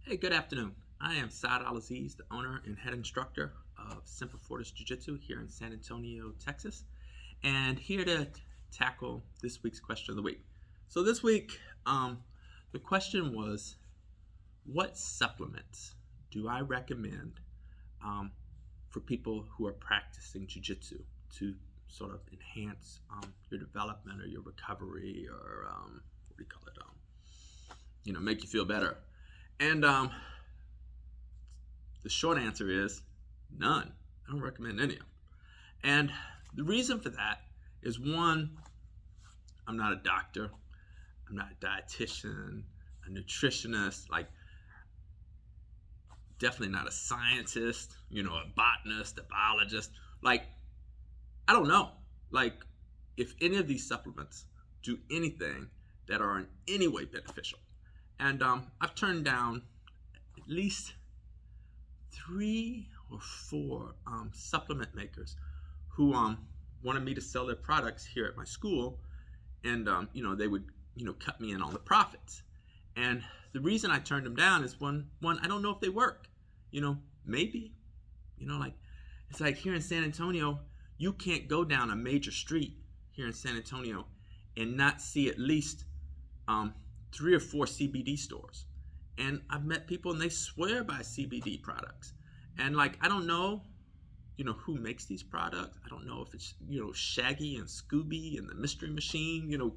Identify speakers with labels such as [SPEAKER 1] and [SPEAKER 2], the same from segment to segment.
[SPEAKER 1] Hey, good afternoon. I am Saad Al-Aziz, the owner and head instructor of Semper Fortis Jiu Jitsu here in San Antonio, Texas, and here to tackle this week's question of the week. So this week, the question was, what supplements do I recommend um, for people who are practicing Jiu Jitsu to sort of enhance your development or your recovery or what do you call it? Make you feel better. And the short answer is none. I don't recommend any of them. And the reason for that is one, I'm not a doctor, I'm not a dietitian, a nutritionist, like definitely not a scientist, a botanist, a biologist. Like, I don't know. Like, if any of these supplements do anything that are in any way beneficial. And I've turned down at least 3 or 4 supplement makers who wanted me to sell their products here at my school, and they would cut me in on the profits. And the reason I turned them down is one I don't know if they work. Maybe, like it's like here in San Antonio, you can't go down a major street here in San Antonio and not see at least 3 or 4 CBD stores. And I've met people and they swear by CBD products. And like, I don't know, who makes these products. I don't know if it's, Shaggy and Scooby and the Mystery Machine,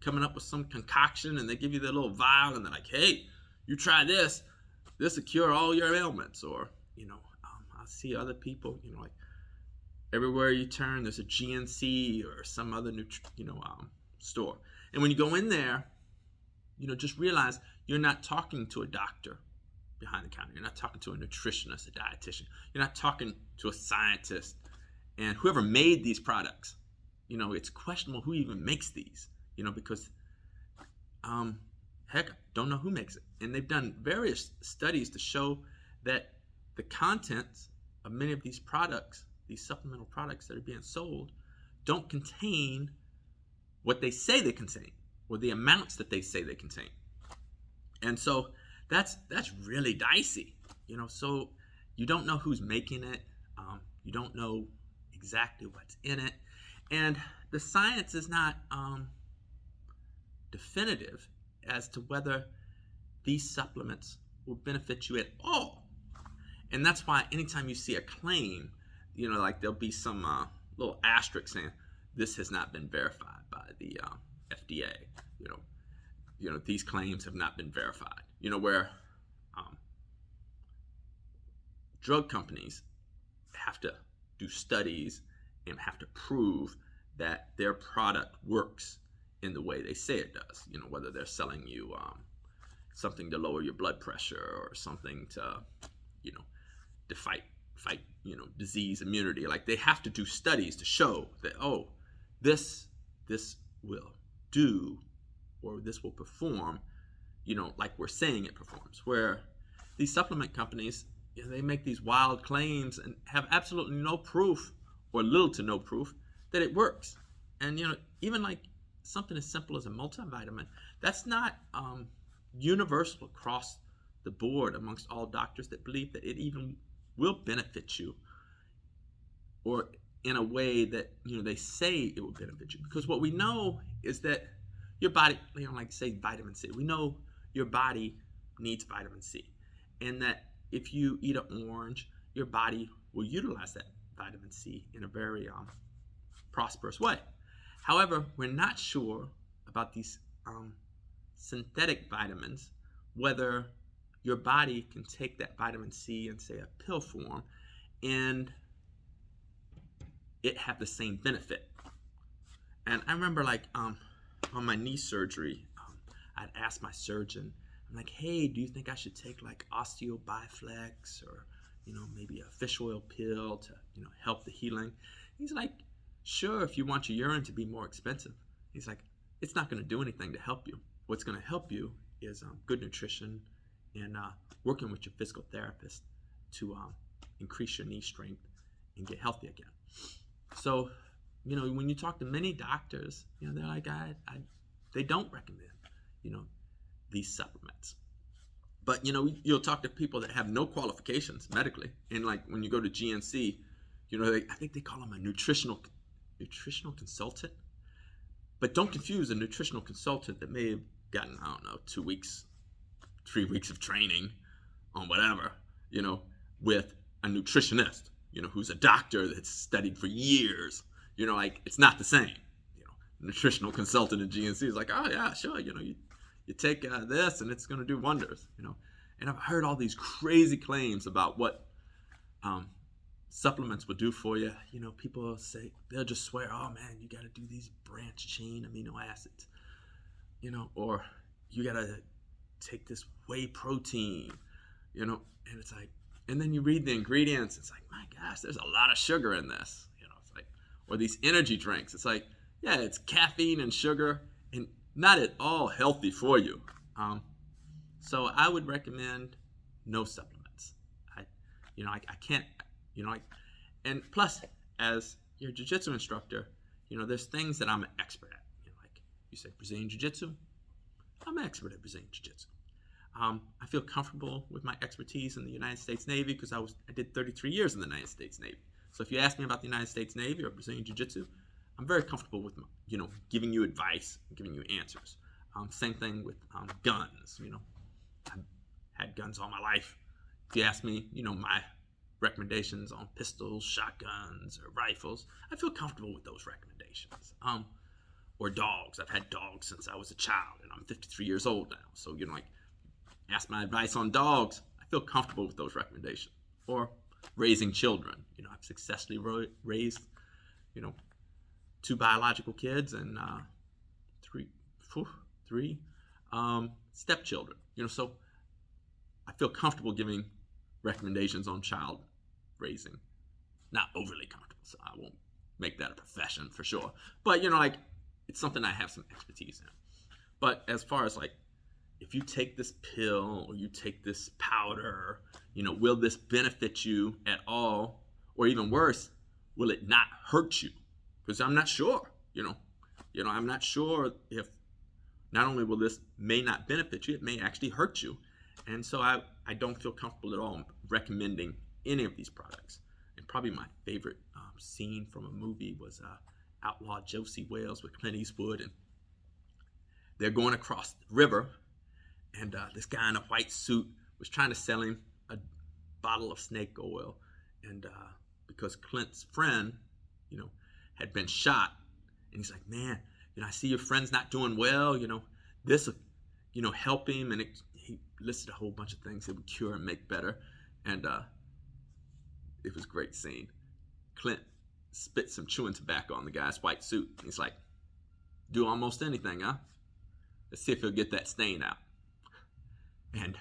[SPEAKER 1] coming up with some concoction, and they give you their little vial and they're like, hey, you try this. This will cure all your ailments. Or, I see other people, like everywhere you turn, there's a GNC or some other store. And when you go in there, just realize you're not talking to a doctor behind the counter. You're not talking to a nutritionist, a dietitian. You're not talking to a scientist. And whoever made these products, it's questionable who even makes these, because, heck, I don't know who makes it. And they've done various studies to show that the contents of many of these products, these supplemental products that are being sold, don't contain what they say they contain, or the amounts that they say they contain. And so that's really dicey, so you don't know who's making it. You don't know exactly what's in it. And the science is not definitive as to whether these supplements will benefit you at all. And that's why anytime you see a claim, like there'll be some little asterisk saying, this has not been verified by the FDA. These claims have not been verified. Where drug companies have to do studies and have to prove that their product works in the way they say it does. Whether they're selling you something to lower your blood pressure or something to, to fight disease immunity. Like, they have to do studies to show that, oh, this will do, or this will perform, like we're saying it performs. Where these supplement companies, they make these wild claims and have absolutely no proof, or little to no proof, that it works. And even like something as simple as a multivitamin, that's not universal across the board amongst all doctors that believe that it even will benefit you, or in a way that they say it will benefit you. Because what we know is that your body, like say vitamin C, we know your body needs vitamin C, and that if you eat an orange, your body will utilize that vitamin C in a very prosperous way. However, we're not sure about these synthetic vitamins, whether your body can take that vitamin C in, say, a pill form, and it have the same benefit. And I remember, like, on my knee surgery, I'd asked my surgeon, I'm like, hey, do you think I should take like Osteobiflex, or maybe a fish oil pill to help the healing? He's like, sure, if you want your urine to be more expensive. He's like, it's not going to do anything to help you. What's going to help you is good nutrition and working with your physical therapist to increase your knee strength and get healthy again. So, when you talk to many doctors, they're like, they don't recommend, these supplements. But you'll talk to people that have no qualifications medically, and like when you go to GNC, I think they call them a nutritional consultant. But don't confuse a nutritional consultant that may have gotten, I don't know, 2 weeks, 3 weeks of training on whatever, with a nutritionist, who's a doctor that's studied for years. Like it's not the same. Nutritional consultant at GNC is like, oh yeah, sure, you take this and it's going to do wonders. And I've heard all these crazy claims about what supplements will do for you. People say, they'll just swear, oh man, you got to do these branch chain amino acids, or you got to take this whey protein, and it's like, and then you read the ingredients, it's like, my gosh, there's a lot of sugar in this, it's like, or these energy drinks, it's like, yeah, it's caffeine and sugar and not at all healthy for you. So I would recommend no supplements. I can't, and plus, as your jiu-jitsu instructor, there's things that I'm an expert at. Like you say, Brazilian Jiu Jitsu, I'm an expert at Brazilian Jiu Jitsu. I feel comfortable with my expertise in the United States Navy because I did 33 years in the United States Navy. So if you ask me about the United States Navy or Brazilian Jiu Jitsu, I'm very comfortable with, giving you advice, giving you answers. Same thing with guns. I've had guns all my life. If you ask me, my recommendations on pistols, shotguns, or rifles, I feel comfortable with those recommendations. Or dogs. I've had dogs since I was a child, and I'm 53 years old now. So, ask my advice on dogs. I feel comfortable with those recommendations. Or raising children. I've successfully raised, 2 biological kids and 3 stepchildren. So I feel comfortable giving recommendations on child raising. Not overly comfortable, so I won't make that a profession for sure. But it's something I have some expertise in. But as far as if you take this pill or you take this powder, will this benefit you at all? Or even worse, will it not hurt you? Because I'm not sure, I'm not sure if not only will this may not benefit you, it may actually hurt you. And so I don't feel comfortable at all recommending any of these products. And probably my favorite scene from a movie was Outlaw Josie Wales with Clint Eastwood. And they're going across the river, and this guy in a white suit was trying to sell him a bottle of snake oil. And because Clint's friend, had been shot, and he's like, man, I see your friend's not doing well, this will, help him. And he listed a whole bunch of things that would cure and make better. And it was a great scene. Clint spit some chewing tobacco on the guy's white suit. And he's like, do almost anything, huh? Let's see if he'll get that stain out. And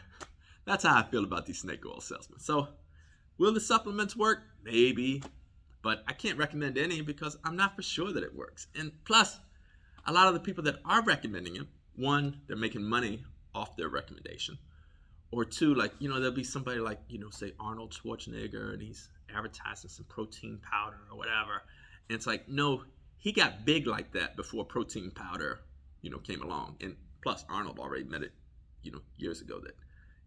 [SPEAKER 1] that's how I feel about these snake oil salesmen. So will the supplements work? Maybe. But I can't recommend any because I'm not for sure that it works. And plus, a lot of the people that are recommending it, one, they're making money off their recommendation. Or two, there'll be somebody like, say Arnold Schwarzenegger, and he's advertising some protein powder or whatever. And it's like, no, he got big like that before protein powder, came along. And plus, Arnold already admitted, years ago that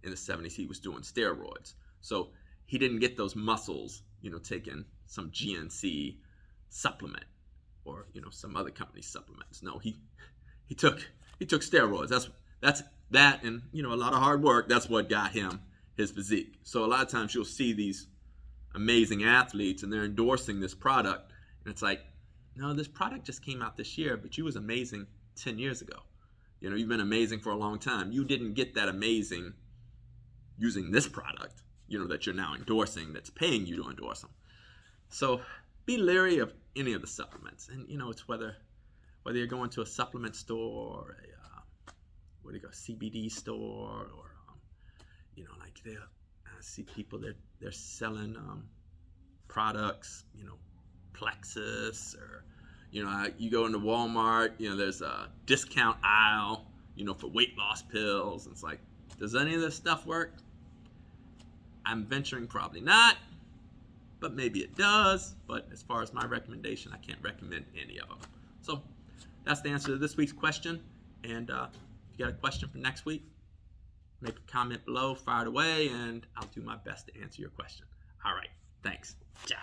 [SPEAKER 1] in the 70s he was doing steroids. So he didn't get those muscles, taking some GNC supplement or some other company's supplements. No, he took steroids. That's that, and a lot of hard work. That's what got him his physique. So a lot of times you'll see these amazing athletes and they're endorsing this product, and it's like, no, this product just came out this year, but you was amazing 10 years ago. You've been amazing for a long time. You didn't get that amazing using this product, that you're now endorsing, that's paying you to endorse them. So be leery of any of the supplements. And, it's whether you're going to a supplement store or a CBD store, or, I see people, they're selling products, Plexus, or, you go into Walmart, there's a discount aisle, for weight loss pills. It's like, does any of this stuff work? I'm venturing probably not, but maybe it does. But as far as my recommendation, I can't recommend any of them. So that's the answer to this week's question. And if you got a question for next week, make a comment below, fire it away, and I'll do my best to answer your question. All right, thanks. Ciao.